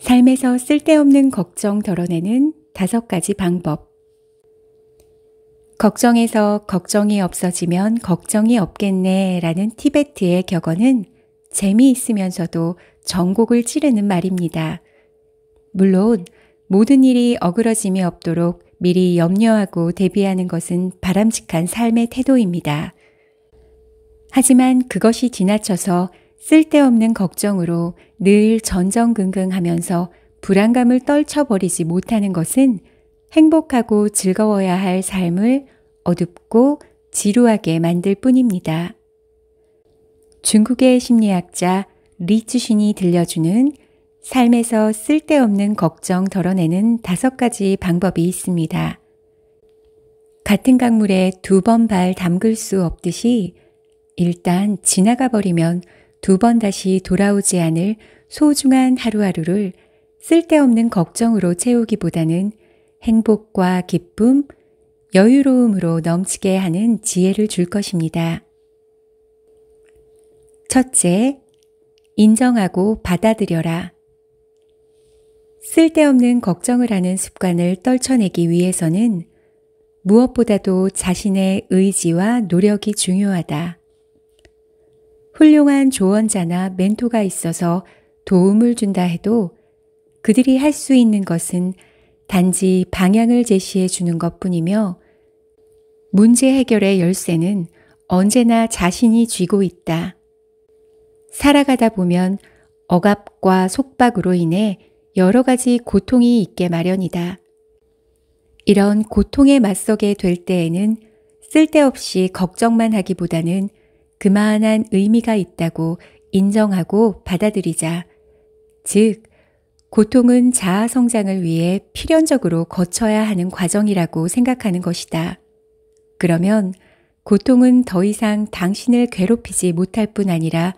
삶에서 쓸데없는 걱정 덜어내는 5가지 방법. 걱정에서 걱정이 없어지면 걱정이 없겠네 라는 티베트의 격언은 재미있으면서도 전곡을 찌르는 말입니다. 물론 모든 일이 어그러짐이 없도록 미리 염려하고 대비하는 것은 바람직한 삶의 태도입니다. 하지만 그것이 지나쳐서 쓸데없는 걱정으로 늘 전전긍긍하면서 불안감을 떨쳐버리지 못하는 것은 행복하고 즐거워야 할 삶을 어둡고 지루하게 만들 뿐입니다. 중국의 심리학자 리쯔신이 들려주는 삶에서 쓸데없는 걱정 덜어내는 5가지 방법이 있습니다. 같은 강물에 2번 발 담글 수 없듯이 일단 지나가 버리면 2번 다시 돌아오지 않을 소중한 하루하루를 쓸데없는 걱정으로 채우기보다는 행복과 기쁨, 여유로움으로 넘치게 하는 지혜를 줄 것입니다. 첫째, 인정하고 받아들여라. 쓸데없는 걱정을 하는 습관을 떨쳐내기 위해서는 무엇보다도 자신의 의지와 노력이 중요하다. 훌륭한 조언자나 멘토가 있어서 도움을 준다 해도 그들이 할 수 있는 것은 단지 방향을 제시해 주는 것뿐이며 문제 해결의 열쇠는 언제나 자신이 쥐고 있다. 살아가다 보면 억압과 속박으로 인해 여러 가지 고통이 있게 마련이다. 이런 고통에 맞서게 될 때에는 쓸데없이 걱정만 하기보다는 그만한 의미가 있다고 인정하고 받아들이자. 즉, 고통은 자아 성장을 위해 필연적으로 거쳐야 하는 과정이라고 생각하는 것이다. 그러면 고통은 더 이상 당신을 괴롭히지 못할 뿐 아니라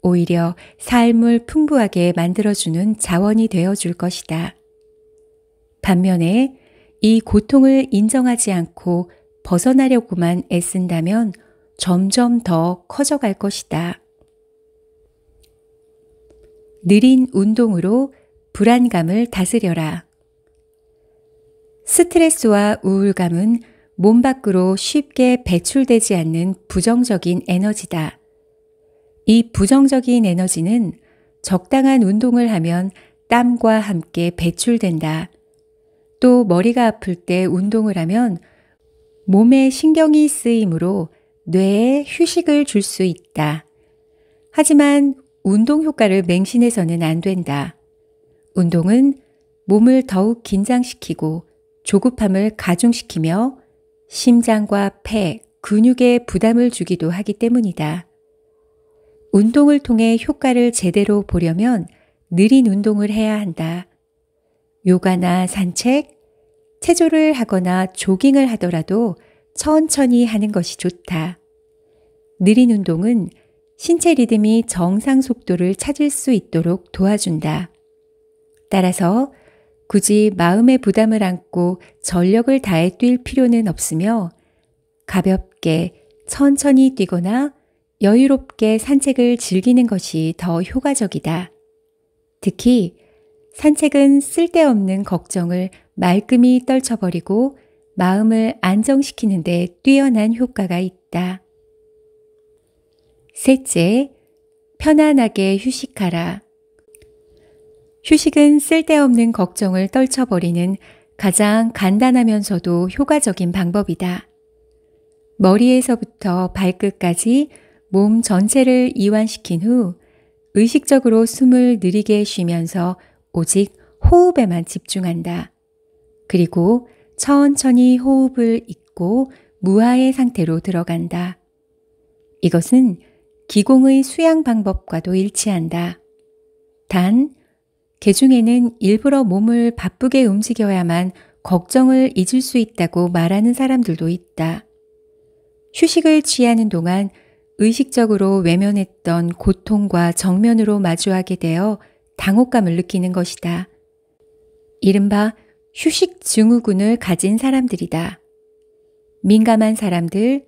오히려 삶을 풍부하게 만들어주는 자원이 되어줄 것이다. 반면에 이 고통을 인정하지 않고 벗어나려고만 애쓴다면 점점 더 커져갈 것이다. 느린 운동으로 불안감을 다스려라. 스트레스와 우울감은 몸 밖으로 쉽게 배출되지 않는 부정적인 에너지다. 이 부정적인 에너지는 적당한 운동을 하면 땀과 함께 배출된다. 또 머리가 아플 때 운동을 하면 몸에 신경이 쓰이므로 뇌에 휴식을 줄 수 있다. 하지만 운동 효과를 맹신해서는 안 된다. 운동은 몸을 더욱 긴장시키고 조급함을 가중시키며 심장과 폐, 근육에 부담을 주기도 하기 때문이다. 운동을 통해 효과를 제대로 보려면 느린 운동을 해야 한다. 요가나 산책, 체조를 하거나 조깅을 하더라도 천천히 하는 것이 좋다. 느린 운동은 신체 리듬이 정상 속도를 찾을 수 있도록 도와준다. 따라서 굳이 마음의 부담을 안고 전력을 다해 뛸 필요는 없으며 가볍게 천천히 뛰거나 여유롭게 산책을 즐기는 것이 더 효과적이다. 특히 산책은 쓸데없는 걱정을 말끔히 떨쳐버리고 마음을 안정시키는 데 뛰어난 효과가 있다. 셋째, 편안하게 휴식하라. 휴식은 쓸데없는 걱정을 떨쳐버리는 가장 간단하면서도 효과적인 방법이다. 머리에서부터 발끝까지 몸 전체를 이완시킨 후 의식적으로 숨을 느리게 쉬면서 오직 호흡에만 집중한다. 그리고 천천히 호흡을 잇고 무아의 상태로 들어간다. 이것은 기공의 수양 방법과도 일치한다. 단, 개중에는 일부러 몸을 바쁘게 움직여야만 걱정을 잊을 수 있다고 말하는 사람들도 있다. 휴식을 취하는 동안 의식적으로 외면했던 고통과 정면으로 마주하게 되어 당혹감을 느끼는 것이다. 이른바 휴식 증후군을 가진 사람들이다. 민감한 사람들,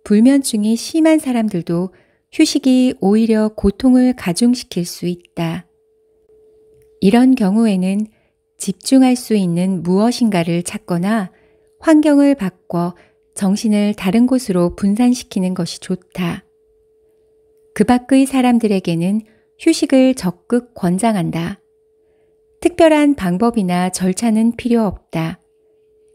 불면증이 심한 사람들도 휴식이 오히려 고통을 가중시킬 수 있다. 이런 경우에는 집중할 수 있는 무엇인가를 찾거나 환경을 바꿔 정신을 다른 곳으로 분산시키는 것이 좋다. 그 밖의 사람들에게는 휴식을 적극 권장한다. 특별한 방법이나 절차는 필요 없다.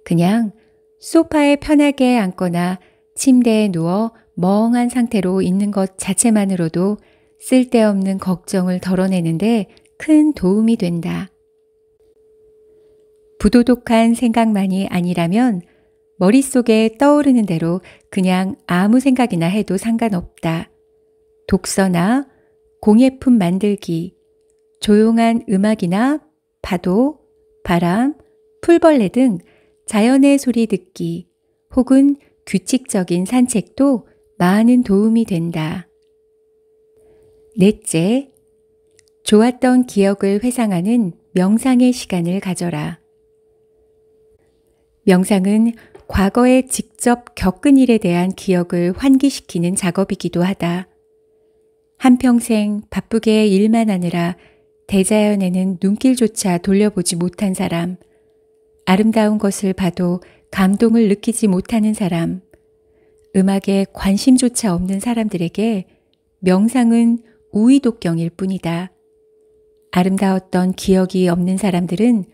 그냥 소파에 편하게 앉거나 침대에 누워 멍한 상태로 있는 것 자체만으로도 쓸데없는 걱정을 덜어내는데 큰 도움이 된다. 부도덕한 생각만이 아니라면 머릿속에 떠오르는 대로 그냥 아무 생각이나 해도 상관없다. 독서나 공예품 만들기, 조용한 음악이나 파도, 바람, 풀벌레 등 자연의 소리 듣기 혹은 규칙적인 산책도 많은 도움이 된다. 넷째, 좋았던 기억을 회상하는 명상의 시간을 가져라. 명상은 과거에 직접 겪은 일에 대한 기억을 환기시키는 작업이기도 하다. 한평생 바쁘게 일만 하느라 대자연에는 눈길조차 돌려보지 못한 사람, 아름다운 것을 봐도 감동을 느끼지 못하는 사람, 음악에 관심조차 없는 사람들에게 명상은 우이독경일 뿐이다. 아름다웠던 기억이 없는 사람들은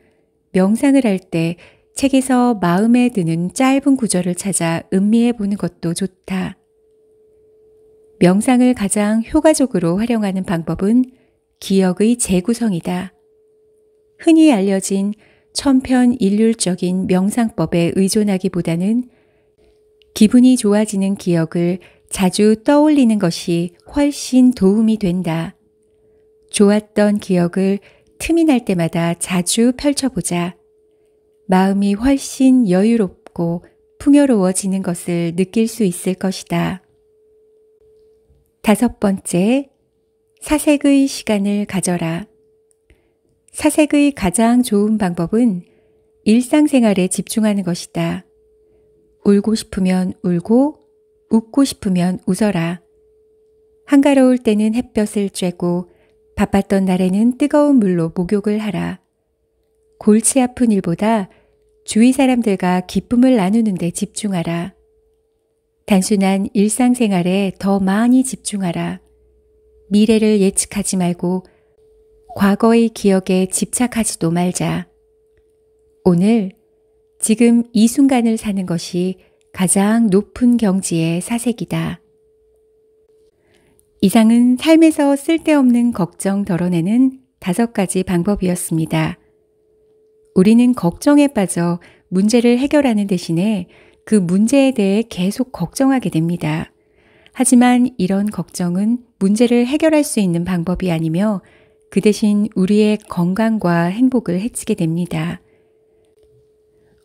명상을 할 때 책에서 마음에 드는 짧은 구절을 찾아 음미해 보는 것도 좋다. 명상을 가장 효과적으로 활용하는 방법은 기억의 재구성이다. 흔히 알려진 천편일률적인 명상법에 의존하기보다는 기분이 좋아지는 기억을 자주 떠올리는 것이 훨씬 도움이 된다. 좋았던 기억을 틈이 날 때마다 자주 펼쳐보자. 마음이 훨씬 여유롭고 풍요로워지는 것을 느낄 수 있을 것이다. 다섯 번째, 사색의 시간을 가져라. 사색의 가장 좋은 방법은 일상생활에 집중하는 것이다. 울고 싶으면 울고, 웃고 싶으면 웃어라. 한가로울 때는 햇볕을 쬐고, 바빴던 날에는 뜨거운 물로 목욕을 하라. 골치 아픈 일보다 주위 사람들과 기쁨을 나누는 데 집중하라. 단순한 일상생활에 더 많이 집중하라. 미래를 예측하지 말고 과거의 기억에 집착하지도 말자. 오늘, 지금 이 순간을 사는 것이 가장 높은 경지의 사색이다. 이상은 삶에서 쓸데없는 걱정 덜어내는 5가지 방법이었습니다. 우리는 걱정에 빠져 문제를 해결하는 대신에 그 문제에 대해 계속 걱정하게 됩니다. 하지만 이런 걱정은 문제를 해결할 수 있는 방법이 아니며 그 대신 우리의 건강과 행복을 해치게 됩니다.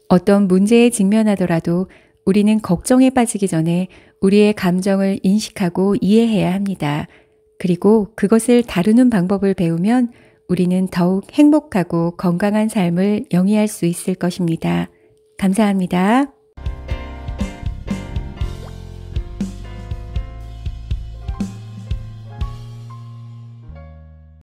어떤 문제에 직면하더라도 우리는 걱정에 빠지기 전에 우리의 감정을 인식하고 이해해야 합니다. 그리고 그것을 다루는 방법을 배우면 우리는 더욱 행복하고 건강한 삶을 영위할 수 있을 것입니다. 감사합니다.